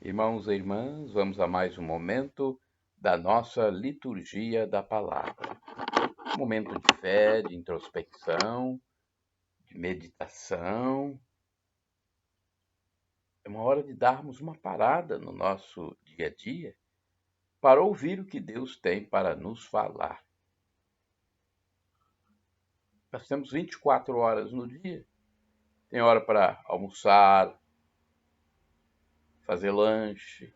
Irmãos e irmãs, vamos a mais um momento da nossa liturgia da palavra. Um momento de fé, de introspecção, de meditação. É uma hora de darmos uma parada no nosso dia a dia para ouvir o que Deus tem para nos falar. Nós temos 24 horas no dia. Tem hora para almoçar, fazer lanche,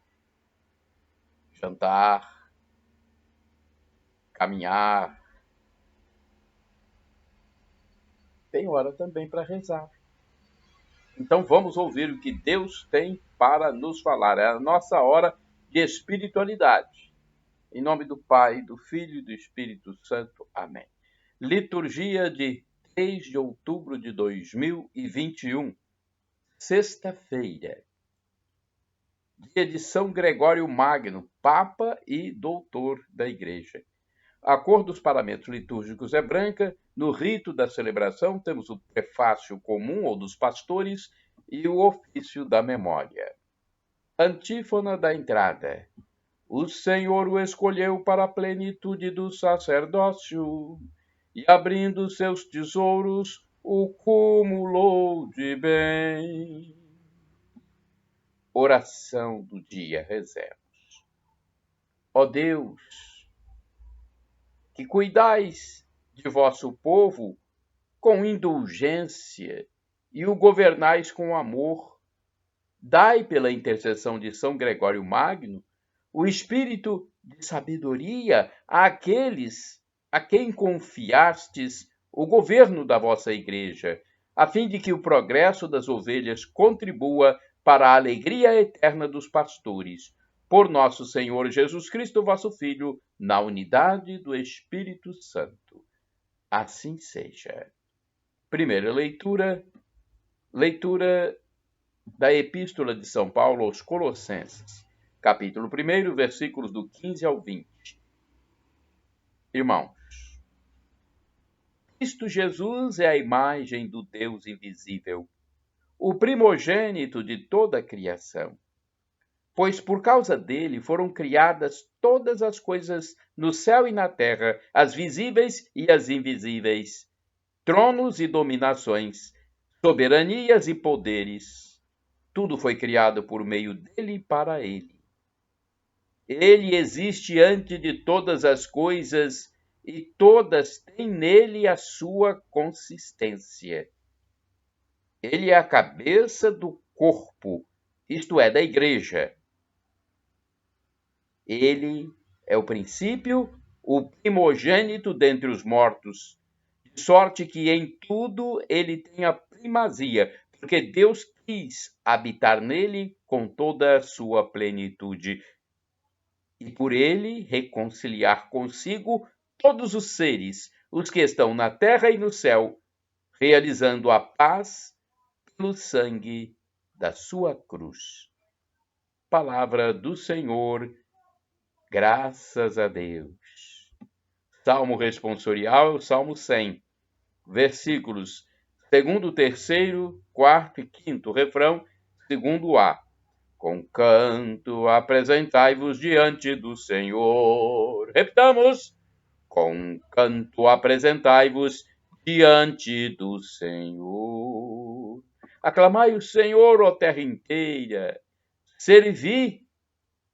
jantar, caminhar. Tem hora também para rezar. Então vamos ouvir o que Deus tem para nos falar. É a nossa hora de espiritualidade. Em nome do Pai, do Filho e do Espírito Santo. Amém. Liturgia de 3 de outubro de 2021. Sexta-feira. Dia de São Gregório Magno, Papa e Doutor da Igreja. A cor dos paramentos litúrgicos é branca. No rito da celebração, temos o prefácio comum ou dos pastores e o ofício da memória. Antífona da entrada. O Senhor o escolheu para a plenitude do sacerdócio e, abrindo seus tesouros, o cumulou de bem. Oração do dia, rezemos. Ó Deus, que cuidais de vosso povo com indulgência e o governais com amor, dai pela intercessão de São Gregório Magno o espírito de sabedoria àqueles a quem confiastes o governo da vossa Igreja, a fim de que o progresso das ovelhas contribua para a alegria eterna dos pastores. Por nosso Senhor Jesus Cristo, vosso Filho, na unidade do Espírito Santo. Assim seja. Primeira leitura da Epístola de São Paulo aos Colossenses, capítulo 1, versículos do 15 ao 20. Irmãos, Cristo Jesus é a imagem do Deus invisível, o primogênito de toda a criação. Pois por causa dele foram criadas todas as coisas no céu e na terra, as visíveis e as invisíveis, tronos e dominações, soberanias e poderes. Tudo foi criado por meio dele e para ele. Ele existe antes de todas as coisas e todas têm nele a sua consistência. Ele é a cabeça do corpo, isto é, da Igreja. Ele é o princípio, o primogênito dentre os mortos, de sorte que em tudo ele tem a primazia, porque Deus quis habitar nele com toda a sua plenitude, e por ele reconciliar consigo todos os seres, os que estão na terra e no céu, realizando a paz pelo sangue da sua cruz. Palavra do Senhor. Graças a Deus. Salmo responsorial, Salmo 100, versículos 2º, 3º, 4º e 5º, refrão 2º A. Com canto apresentai-vos diante do Senhor. Repitamos. Com canto apresentai-vos diante do Senhor. Aclamai o Senhor, ó terra inteira. Servi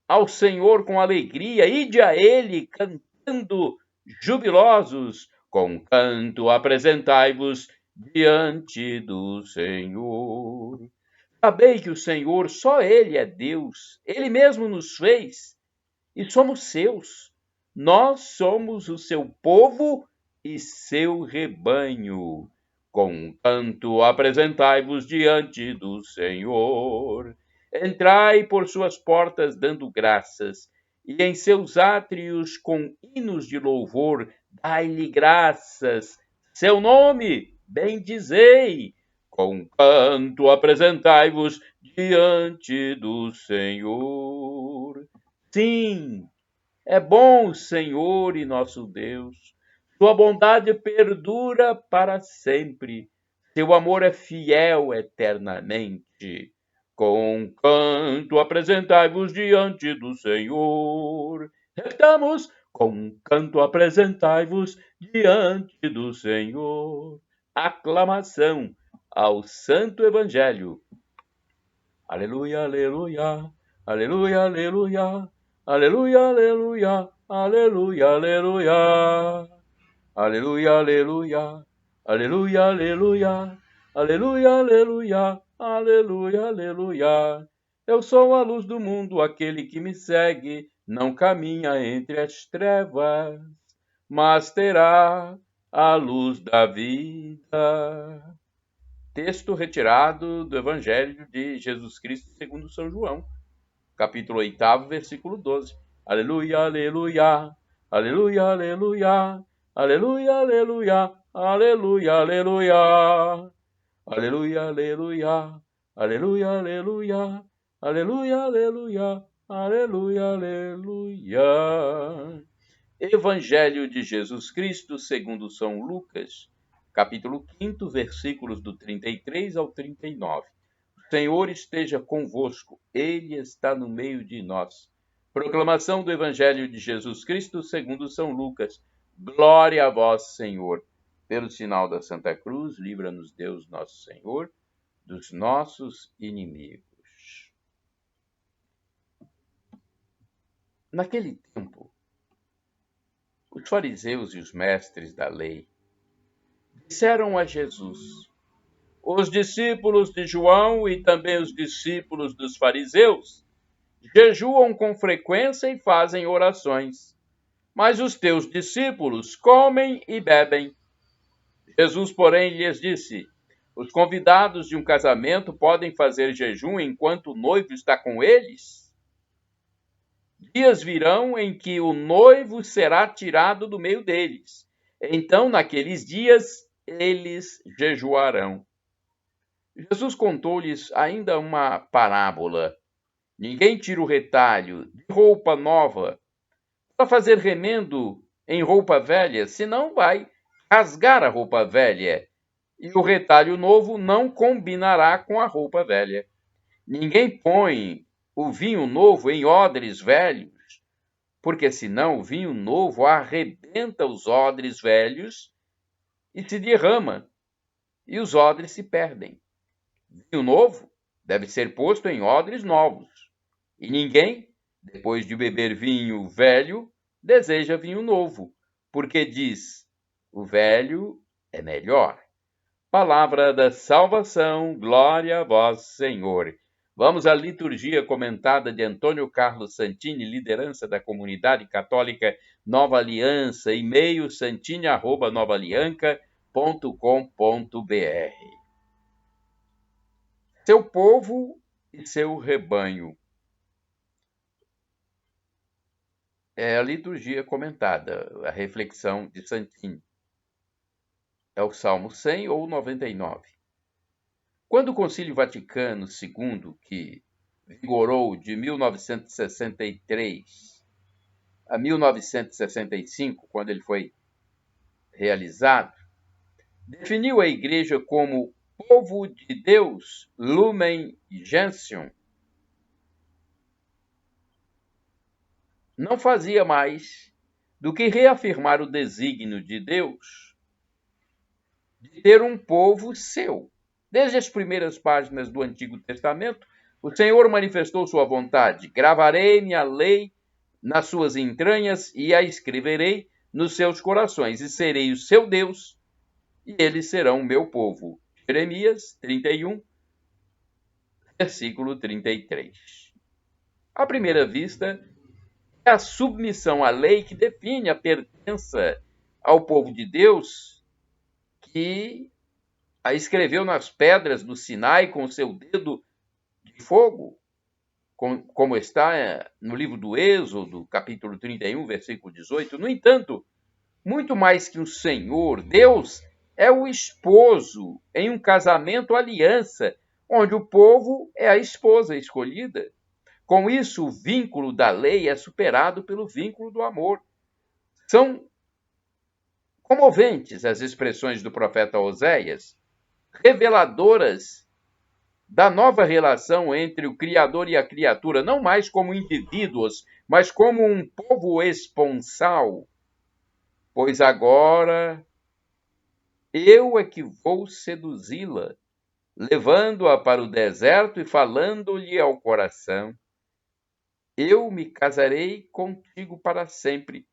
ao Senhor com alegria, ide a ele cantando jubilosos, com canto apresentai-vos diante do Senhor. Sabei que o Senhor, só ele é Deus, ele mesmo nos fez e somos seus. Nós somos o seu povo e seu rebanho. Com canto apresentai-vos diante do Senhor. Entrai por suas portas dando graças, e em seus átrios com hinos de louvor dai-lhe graças. Seu nome bendizei. Com canto apresentai-vos diante do Senhor. Sim, é bom o Senhor e nosso Deus. Sua bondade perdura para sempre. Seu amor é fiel eternamente. Com canto apresentai-vos diante do Senhor. Repitamos, com canto apresentai-vos diante do Senhor. Aclamação ao Santo Evangelho. Aleluia, aleluia, aleluia, aleluia, aleluia, aleluia, aleluia, aleluia. Aleluia, aleluia, aleluia, aleluia, aleluia, aleluia, aleluia, aleluia. Eu sou a luz do mundo, aquele que me segue não caminha entre as trevas, mas terá a luz da vida. Texto retirado do Evangelho de Jesus Cristo segundo São João, capítulo 8, versículo 12. Aleluia, aleluia, aleluia, aleluia. Aleluia, aleluia, aleluia, aleluia. Aleluia, aleluia, aleluia, aleluia. Aleluia, aleluia, aleluia, aleluia. Evangelho de Jesus Cristo segundo São Lucas, capítulo 5, versículos do 33 ao 39. O Senhor esteja convosco, Ele está no meio de nós. Proclamação do Evangelho de Jesus Cristo segundo São Lucas. Glória a vós, Senhor. Pelo sinal da Santa Cruz, livra-nos Deus nosso Senhor dos nossos inimigos. Naquele tempo, os fariseus e os mestres da lei disseram a Jesus: os discípulos de João e também os discípulos dos fariseus jejuam com frequência e fazem orações, mas os teus discípulos comem e bebem. Jesus, porém, lhes disse: os convidados de um casamento podem fazer jejum enquanto o noivo está com eles? Dias virão em que o noivo será tirado do meio deles. Então, naqueles dias, eles jejuarão. Jesus contou-lhes ainda uma parábola. Ninguém tira o retalho de roupa nova para fazer remendo em roupa velha, senão vai rasgar a roupa velha, e o retalho novo não combinará com a roupa velha. Ninguém põe o vinho novo em odres velhos, porque senão o vinho novo arrebenta os odres velhos e se derrama, e os odres se perdem. Vinho novo deve ser posto em odres novos, e ninguém, depois de beber vinho velho, deseja vinho novo, porque diz: o velho é melhor. Palavra da salvação, glória a vós, Senhor. Vamos à liturgia comentada de Antônio Carlos Santini, liderança da comunidade católica Nova Aliança, e-mail santini@novaalianca.com.br. Seu povo e seu rebanho. É a liturgia comentada, a reflexão de Santini. É o Salmo 100 ou 99. Quando o Concílio Vaticano II, que vigorou de 1963 a 1965, quando ele foi realizado, definiu a Igreja como povo de Deus, Lumen Gentium, não fazia mais do que reafirmar o desígnio de Deus de ter um povo seu. Desde as primeiras páginas do Antigo Testamento, o Senhor manifestou sua vontade: gravarei minha lei nas suas entranhas e a escreverei nos seus corações, e serei o seu Deus, e eles serão o meu povo. Jeremias 31, versículo 33. À primeira vista, é a submissão à lei que define a pertença ao povo de Deus, que a escreveu nas pedras do Sinai com o seu dedo de fogo, como está no livro do Êxodo, capítulo 31, versículo 18. No entanto, muito mais que o Senhor, Deus é o esposo em um casamento aliança, onde o povo é a esposa escolhida. Com isso, o vínculo da lei é superado pelo vínculo do amor. São comoventes as expressões do profeta Oséias, reveladoras da nova relação entre o Criador e a criatura, não mais como indivíduos, mas como um povo esponsal. Pois agora eu é que vou seduzi-la, levando-a para o deserto e falando-lhe ao coração: eu me casarei contigo para sempre.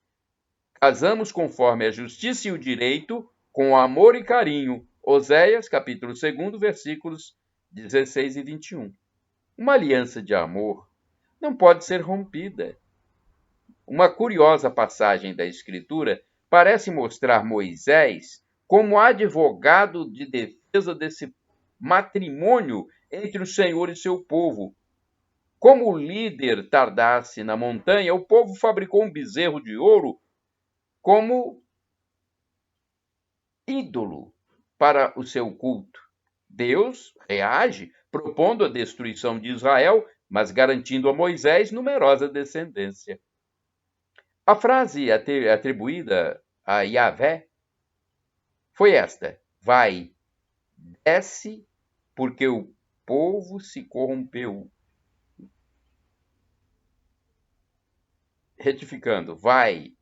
Casamos conforme a justiça e o direito, com amor e carinho. Oséias, capítulo 2, versículos 16 e 21. Uma aliança de amor não pode ser rompida. Uma curiosa passagem da Escritura parece mostrar Moisés como advogado de defesa desse matrimônio entre o Senhor e seu povo. Como o líder tardasse na montanha, o povo fabricou um bezerro de ouro como ídolo para o seu culto. Deus reage propondo a destruição de Israel, mas garantindo a Moisés numerosa descendência. A frase atribuída a Yahvé foi esta: vai, desce, porque o povo se corrompeu. Retificando, vai,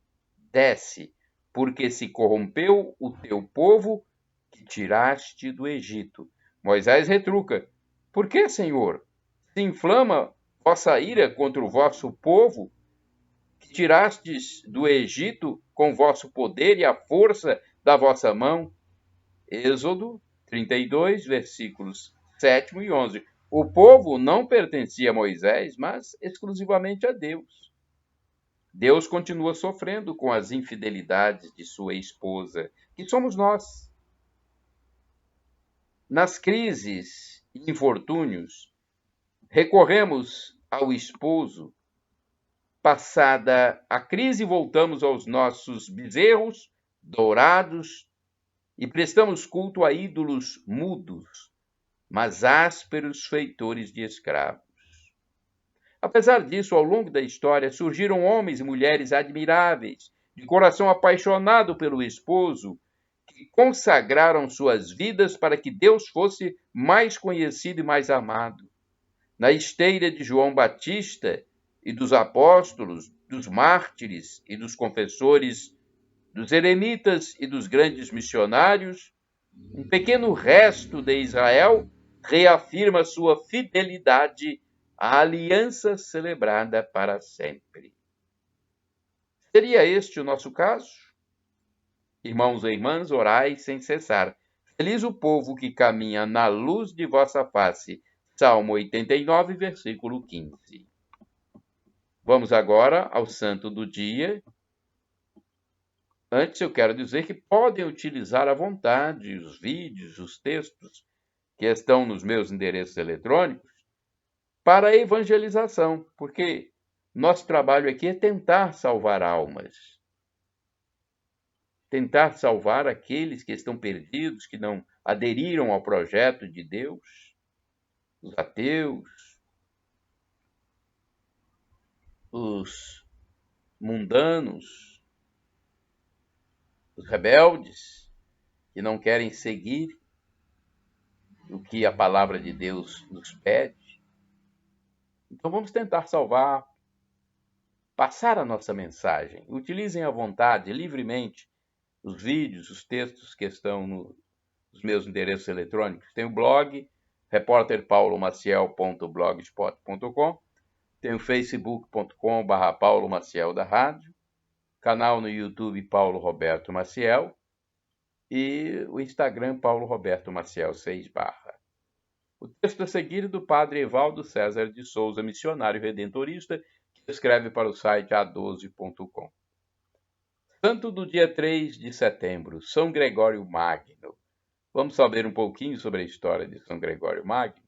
desce, porque se corrompeu o teu povo que tiraste do Egito. Moisés retruca: por que, Senhor, se inflama vossa ira contra o vosso povo, que tirastes do Egito com vosso poder e a força da vossa mão? Êxodo 32, versículos 7 e 11. O povo não pertencia a Moisés, mas exclusivamente a Deus. Deus continua sofrendo com as infidelidades de sua esposa, que somos nós. Nas crises e infortúnios, recorremos ao esposo. Passada a crise, voltamos aos nossos bezerros dourados e prestamos culto a ídolos mudos, mas ásperos feitores de escravos. Apesar disso, ao longo da história, surgiram homens e mulheres admiráveis, de coração apaixonado pelo esposo, que consagraram suas vidas para que Deus fosse mais conhecido e mais amado. Na esteira de João Batista e dos apóstolos, dos mártires e dos confessores, dos eremitas e dos grandes missionários, um pequeno resto de Israel reafirma sua fidelidade à aliança celebrada para sempre. Seria este o nosso caso? Irmãos e irmãs, orai sem cessar. Feliz o povo que caminha na luz de vossa face. Salmo 89, versículo 15. Vamos agora ao santo do dia. Antes, eu quero dizer que podem utilizar à vontade os vídeos, os textos que estão nos meus endereços eletrônicos para a evangelização, porque nosso trabalho aqui é tentar salvar almas. Tentar salvar aqueles que estão perdidos, que não aderiram ao projeto de Deus, os ateus, os mundanos, os rebeldes, que não querem seguir o que a palavra de Deus nos pede. Então vamos tentar salvar, passar a nossa mensagem. Utilizem à vontade, livremente, os vídeos, os textos que estão nos meus endereços eletrônicos. Tem o blog, repórterpaulomaciel.blogspot.com, tem o facebook.com/Paulo Maciel da Rádio, canal no YouTube Paulo Roberto Maciel e o Instagram Paulo Roberto Maciel 6 barra. O texto a seguir é do padre Evaldo César de Souza, missionário redentorista, que escreve para o site a12.com. Santo do dia 3 de setembro, São Gregório Magno. Vamos saber um pouquinho sobre a história de São Gregório Magno.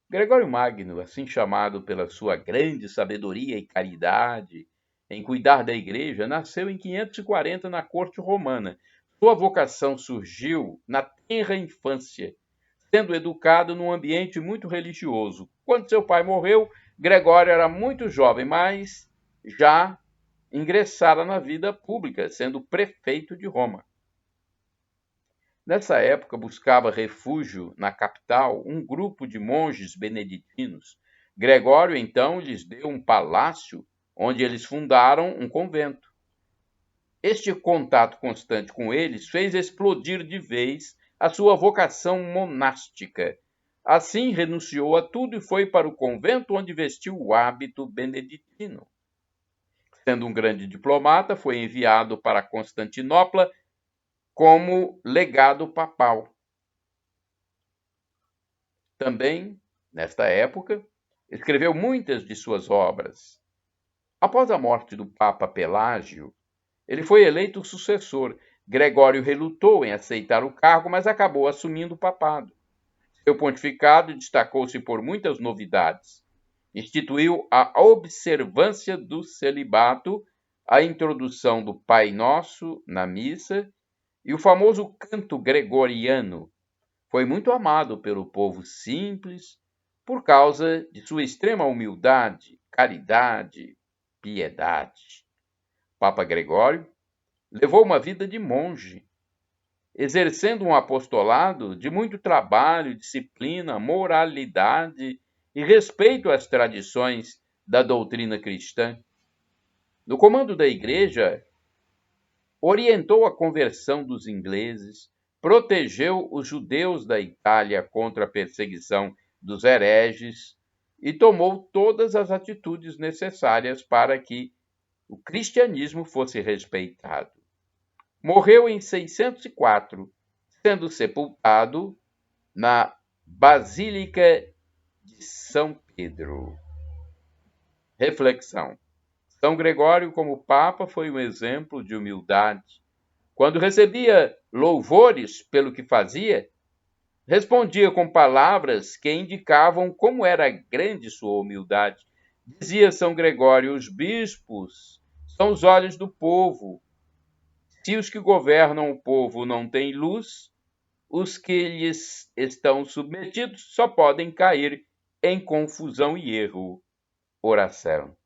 Gregório Magno, assim chamado pela sua grande sabedoria e caridade em cuidar da igreja, nasceu em 540 na corte romana. Sua vocação surgiu na tenra infância, sendo educado num ambiente muito religioso. Quando seu pai morreu, Gregório era muito jovem, mas já ingressara na vida pública, sendo prefeito de Roma. Nessa época, buscava refúgio na capital um grupo de monges beneditinos. Gregório, então, lhes deu um palácio onde eles fundaram um convento. Este contato constante com eles fez explodir de vez a sua vocação monástica. Assim, renunciou a tudo e foi para o convento onde vestiu o hábito beneditino. Sendo um grande diplomata, foi enviado para Constantinopla como legado papal. Também, nesta época, escreveu muitas de suas obras. Após a morte do Papa Pelágio, ele foi eleito sucessor. Gregório relutou em aceitar o cargo, mas acabou assumindo o papado. Seu pontificado destacou-se por muitas novidades. Instituiu a observância do celibato, a introdução do Pai Nosso na missa e o famoso canto gregoriano. Foi muito amado pelo povo simples por causa de sua extrema humildade, caridade, piedade. Papa Gregório levou uma vida de monge, exercendo um apostolado de muito trabalho, disciplina, moralidade e respeito às tradições da doutrina cristã. No comando da igreja, orientou a conversão dos ingleses, protegeu os judeus da Itália contra a perseguição dos hereges e tomou todas as atitudes necessárias para que o cristianismo fosse respeitado. Morreu em 604, sendo sepultado na Basílica de São Pedro. Reflexão. São Gregório, como Papa, foi um exemplo de humildade. Quando recebia louvores pelo que fazia, respondia com palavras que indicavam como era grande sua humildade. Dizia São Gregório: os bispos são os olhos do povo. Se os que governam o povo não têm luz, os que lhes estão submetidos só podem cair em confusão e erro. Oração.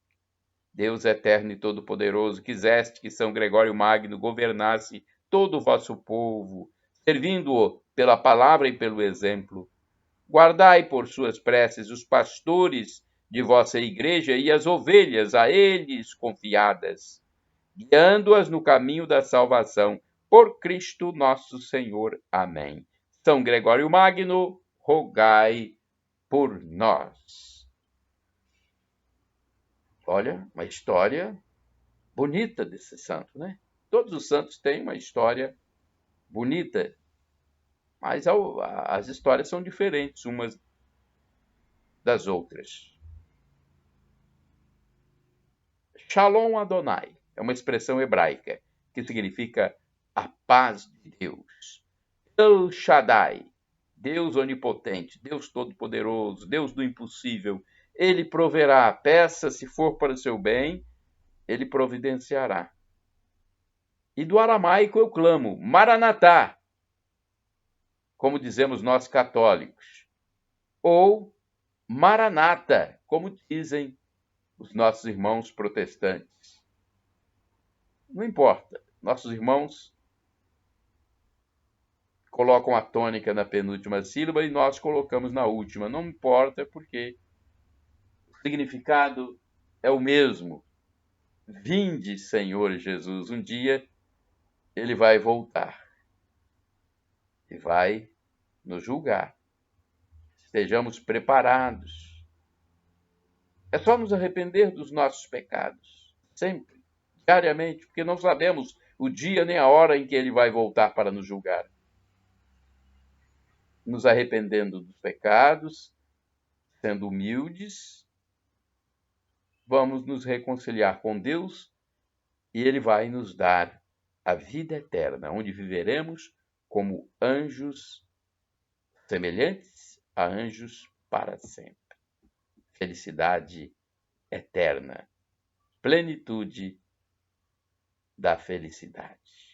Deus eterno e todo-poderoso, quiseste que São Gregório Magno governasse todo o vosso povo, servindo-o pela palavra e pelo exemplo. Guardai por suas preces os pastores de vossa igreja e as ovelhas a eles confiadas, guiando-as no caminho da salvação, por Cristo nosso Senhor. Amém. São Gregório Magno, rogai por nós. Olha, uma história bonita desse santo, né? Todos os santos têm uma história bonita, mas as histórias são diferentes umas das outras. Shalom Adonai é uma expressão hebraica que significa a paz de Deus. El Shaddai, Deus onipotente, Deus todo-poderoso, Deus do impossível. Ele proverá, peça se for para o seu bem, ele providenciará. E do aramaico eu clamo, Maranatá, como dizemos nós católicos, ou Maranata, como dizem os nossos irmãos protestantes. Não importa, nossos irmãos colocam a tônica na penúltima sílaba e nós colocamos na última. Não importa, porque o significado é o mesmo. Vinde, Senhor Jesus. Um dia ele vai voltar e vai nos julgar. Estejamos preparados. É só nos arrepender dos nossos pecados, sempre, diariamente, porque não sabemos o dia nem a hora em que ele vai voltar para nos julgar. Nos arrependendo dos pecados, sendo humildes, vamos nos reconciliar com Deus e ele vai nos dar a vida eterna, onde viveremos como anjos, semelhantes a anjos para sempre. Felicidade eterna, plenitude da felicidade.